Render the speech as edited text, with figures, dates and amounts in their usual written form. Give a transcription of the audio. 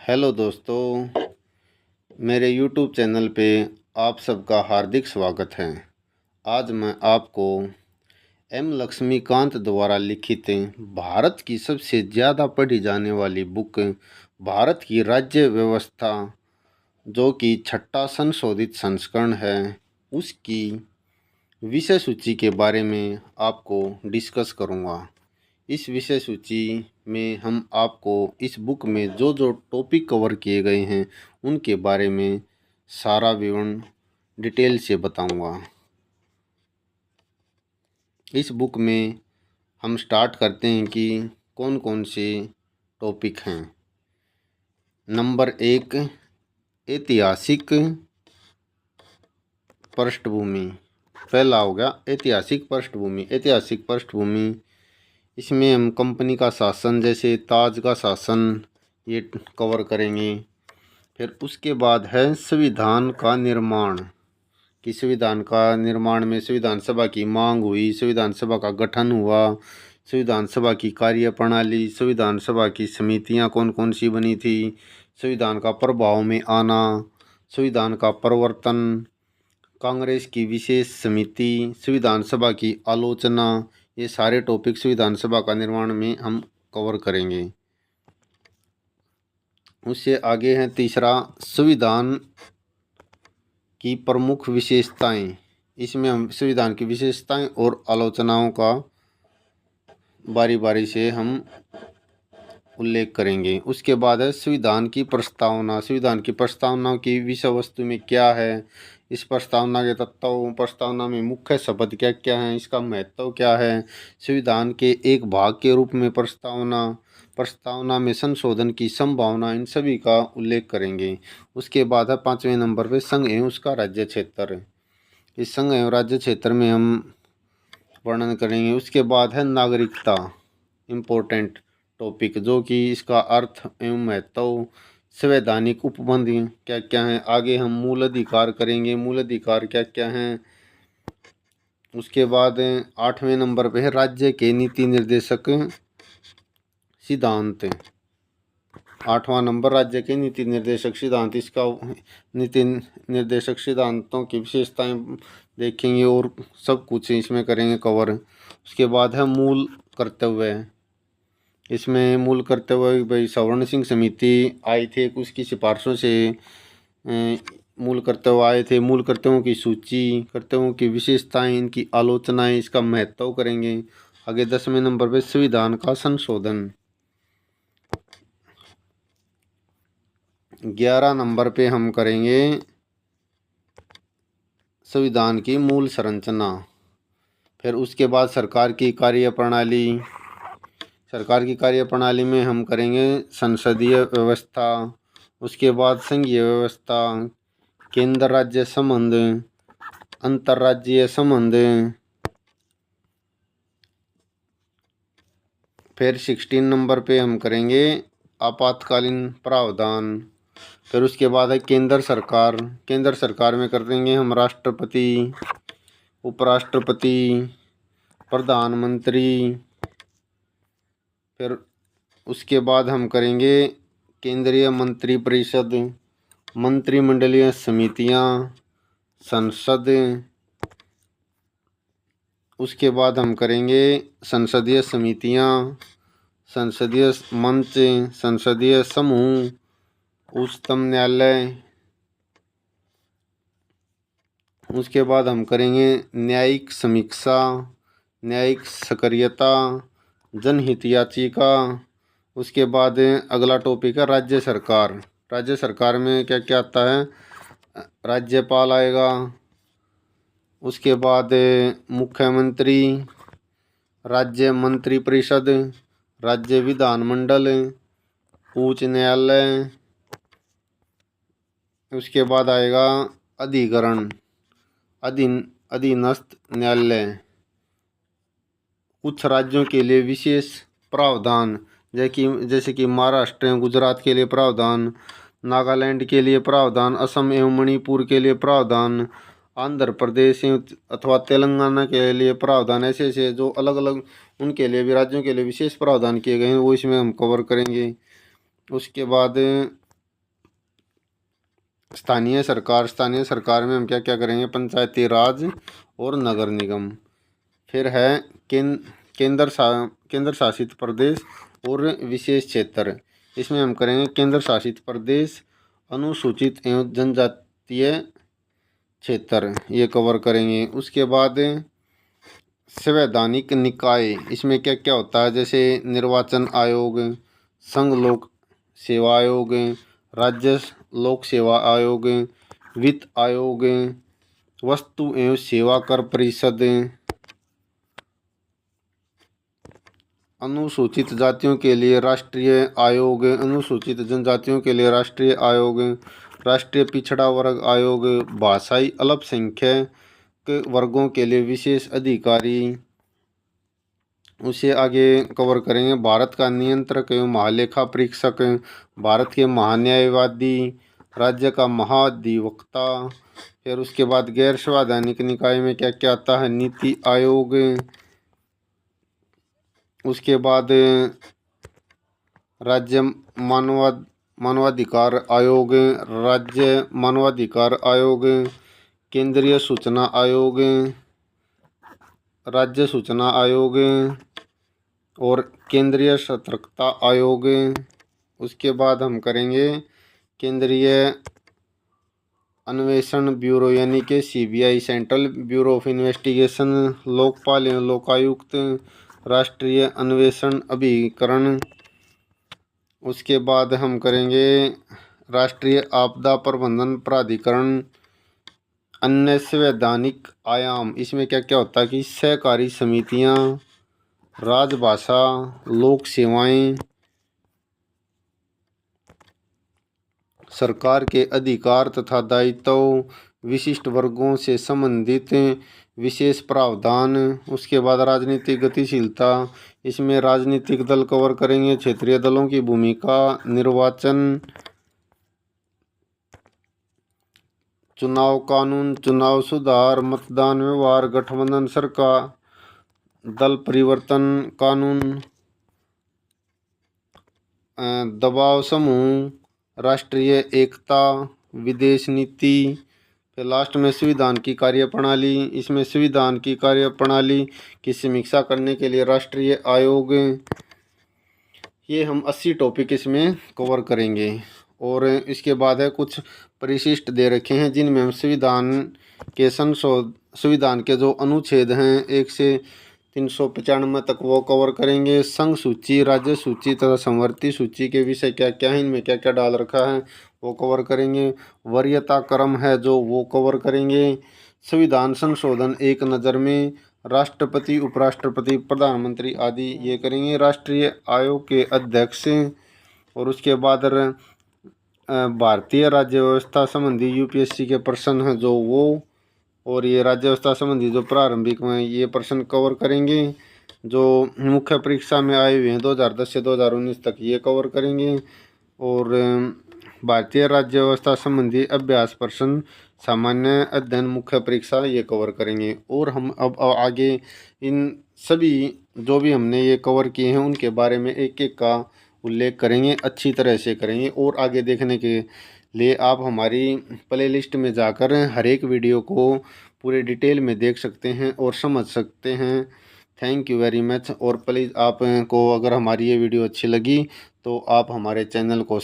Hello दोस्तों, मेरे YouTube channel पे आप सबका हार्दिक स्वागत है। आज मैं आपको एम लक्ष्मीकांत द्वारा लिखित भारत की सबसे ज़्यादा पढ़ी जाने वाली बुक भारत की राज्य व्यवस्था, जो कि छठा संशोधित संस्करण है, उसकी विषय सूची के बारे में आपको डिस्कस करूँगा। इस विषय सूची में हम आपको इस बुक में जो जो टॉपिक कवर किए गए हैं उनके बारे में सारा विवरण डिटेल से बताऊंगा। इस बुक में हम स्टार्ट करते हैं कि कौन कौन से टॉपिक हैं। नंबर 1, ऐतिहासिक पृष्ठभूमि। पहला हो गया ऐतिहासिक पृष्ठभूमि। ऐतिहासिक पृष्ठभूमि, इसमें हम कंपनी का शासन जैसे ताज का शासन ये कवर करेंगे। फिर उसके बाद है संविधान का निर्माण, कि संविधान का निर्माण में संविधान सभा की मांग हुई, संविधान सभा का गठन हुआ, संविधान सभा की कार्यप्रणाली, संविधान सभा की समितियां कौन कौन सी बनी थी, संविधान का प्रभाव में आना, संविधान का प्रवर्तन, कांग्रेस की विशेष समिति, संविधान सभा की आलोचना, ये सारे टॉपिक संविधान सभा का निर्माण में हम कवर करेंगे। उससे आगे है तीसरा, संविधान की प्रमुख विशेषताएं। इसमें हम संविधान की विशेषताएं और आलोचनाओं का बारी बारी से हम उल्लेख करेंगे। उसके बाद है संविधान की प्रस्तावना। संविधान की प्रस्तावना की विषय वस्तु में क्या है, इस प्रस्तावना के तत्वों, प्रस्तावना में मुख्य शब्द क्या क्या हैं, इसका महत्व क्या है, संविधान के एक भाग के रूप में प्रस्तावना, प्रस्तावना में संशोधन की संभावना, इन सभी का उल्लेख करेंगे। उसके बाद है 5वें नंबर पे संघ एवं उसका राज्य क्षेत्र। इस संघ एवं राज्य क्षेत्र में हम वर्णन करेंगे। उसके बाद है नागरिकता, इम्पोर्टेंट टॉपिक, जो कि इसका अर्थ एवं महत्व, संवैधानिक उपबंध क्या क्या हैं। आगे हम मूल अधिकार करेंगे, मूल अधिकार क्या क्या हैं। उसके बाद 8वें नंबर पे है राज्य के नीति निर्देशक सिद्धांत। 8वां नंबर राज्य के नीति निर्देशक सिद्धांत, इसका नीति निर्देशक सिद्धांतों की विशेषताएं देखेंगे और सब कुछ इसमें करेंगे कवर। उसके बाद है मूल कर्तव्य। इसमें मूल कर्तव्य भाई सवर्ण सिंह समिति आई थी, उसकी सिफारिशों से मूल कर्तव्य आए थे। मूल कर्तव्यों की सूची, कर्तव्यों की विशेषताएं, इनकी आलोचनाएं, इसका महत्व करेंगे। आगे 10वें नंबर पे संविधान का संशोधन। 11 नंबर पे हम करेंगे संविधान की मूल संरचना। फिर उसके बाद सरकार की कार्यप्रणाली। सरकार की कार्यप्रणाली में हम करेंगे संसदीय व्यवस्था। उसके बाद संघीय व्यवस्था, केंद्र राज्य संबंध, अंतर्राज्यीय संबंध। फिर 16 नंबर पे हम करेंगे आपातकालीन प्रावधान। फिर उसके बाद है केंद्र सरकार। केंद्र सरकार में कर देंगे हम राष्ट्रपति, उपराष्ट्रपति, प्रधानमंत्री। फिर उसके बाद हम करेंगे केंद्रीय मंत्रिपरिषद, मंत्रिमंडलीय समितियां, संसद। उसके बाद हम करेंगे संसदीय समितियां, संसदीय मंच, संसदीय समूह, उच्चतम न्यायालय। उसके बाद हम करेंगे न्यायिक समीक्षा, न्यायिक सक्रियता, जनहित याचिका। उसके बाद अगला टॉपिक है राज्य सरकार। राज्य सरकार में क्या क्या आता है, राज्यपाल आएगा। उसके बाद मुख्यमंत्री, राज्य मंत्रिपरिषद, राज्य विधानमंडल, उच्च न्यायालय। उसके बाद आएगा अधिकरण, अधीनस्थ न्यायालय। कुछ राज्यों के लिए विशेष प्रावधान, जैसे कि महाराष्ट्र, गुजरात के लिए प्रावधान, नागालैंड के लिए प्रावधान, असम एवं मणिपुर के लिए प्रावधान, आंध्र प्रदेश अथवा तेलंगाना के लिए प्रावधान। ऐसे ऐसे जो अलग अलग उनके लिए भी, राज्यों के लिए विशेष प्रावधान किए गए हैं, वो इसमें हम कवर करेंगे। उसके बाद स्थानीय सरकार में हम क्या क्या करेंगे, पंचायती राज और नगर निगम। फिर है केंद्र शासित प्रदेश और विशेष क्षेत्र। इसमें हम करेंगे केंद्र शासित प्रदेश, अनुसूचित एवं जनजातीय क्षेत्र, ये कवर करेंगे। उसके बाद संवैधानिक निकाय, इसमें क्या क्या होता है, जैसे निर्वाचन आयोग, संघ लोक सेवा आयोग, राज्य लोक सेवा आयोग, वित्त आयोग, वस्तु एवं सेवा कर परिषद, अनुसूचित जातियों के लिए राष्ट्रीय आयोग, अनुसूचित जनजातियों के लिए राष्ट्रीय आयोग, राष्ट्रीय पिछड़ा वर्ग आयोग, भाषाई अल्पसंख्यक वर्गों के लिए विशेष अधिकारी। उसे आगे कवर करेंगे भारत का नियंत्रक एवं महालेखा परीक्षक, भारत के महान्यायवादी, राज्य का महाधिवक्ता। फिर उसके बाद गैर संवैधानिक निकाय में क्या क्या आता है, नीति आयोग। उसके बाद राज्य मानवाधिकार आयोग, राज्य मानवाधिकार आयोग, केंद्रीय सूचना आयोग, राज्य सूचना आयोग और केंद्रीय सतर्कता आयोग। उसके बाद हम करेंगे केंद्रीय अन्वेषण ब्यूरो यानी कि CBI, central bureau of investigation, Lokpal एवं लोकायुक्त, राष्ट्रीय अन्वेषण अभिकरण। उसके बाद हम करेंगे राष्ट्रीय आपदा प्रबंधन प्राधिकरण। अन्य संवैधानिक आयाम, इसमें क्या क्या होता है कि सहकारी समितियां, राजभाषा, लोक सेवाएं, सरकार के अधिकार तथा दायित्व, विशिष्ट वर्गों से संबंधित विशेष प्रावधान। उसके बाद राजनीतिक गतिशीलता, इसमें राजनीतिक दल कवर करेंगे, क्षेत्रीय दलों की भूमिका, निर्वाचन, चुनाव कानून, चुनाव सुधार, मतदान व्यवहार, गठबंधन सरकार, दल परिवर्तन कानून, दबाव समूह, राष्ट्रीय एकता, विदेश नीति। फिर लास्ट में संविधान की कार्यप्रणाली, इसमें संविधान की कार्यप्रणाली की समीक्षा करने के लिए राष्ट्रीय आयोग। ये हम 80 टॉपिक इसमें कवर करेंगे। और इसके बाद है कुछ परिशिष्ट दे रखे हैं जिनमें हम संविधान के जो अनुच्छेद हैं 1 से 395 तक वो कवर करेंगे। संघ सूची, राज्य सूची तथा समवर्ती सूची के विषय क्या क्या है, इनमें क्या क्या डाल रखा है वो कवर करेंगे। वरीयता क्रम है जो वो कवर करेंगे। संविधान संशोधन एक नज़र में, राष्ट्रपति, उपराष्ट्रपति, प्रधानमंत्री आदि ये करेंगे। राष्ट्रीय आयोग के अध्यक्ष और उसके बाद भारतीय राज्य व्यवस्था संबंधी UPSC के प्रश्न हैं जो वो, और ये राज्य व्यवस्था संबंधी जो प्रारंभिक में ये प्रश्न कवर करेंगे जो मुख्य परीक्षा में आए हुए हैं 2010 से 2019 तक ये कवर करेंगे। और भारतीय राज्य व्यवस्था संबंधी अभ्यास प्रश्न, सामान्य अध्ययन, मुख्य परीक्षा ये कवर करेंगे। और हम अब आगे इन सभी जो भी हमने ये कवर किए हैं उनके बारे में एक एक का उल्लेख करेंगे, अच्छी तरह से करेंगे। और आगे देखने के लिए आप हमारी प्लेलिस्ट में जाकर हर एक वीडियो को पूरे डिटेल में देख सकते हैं और समझ सकते हैं। Thank you very much. और प्लीज़ आपको अगर हमारी ये वीडियो अच्छी लगी तो आप हमारे चैनल को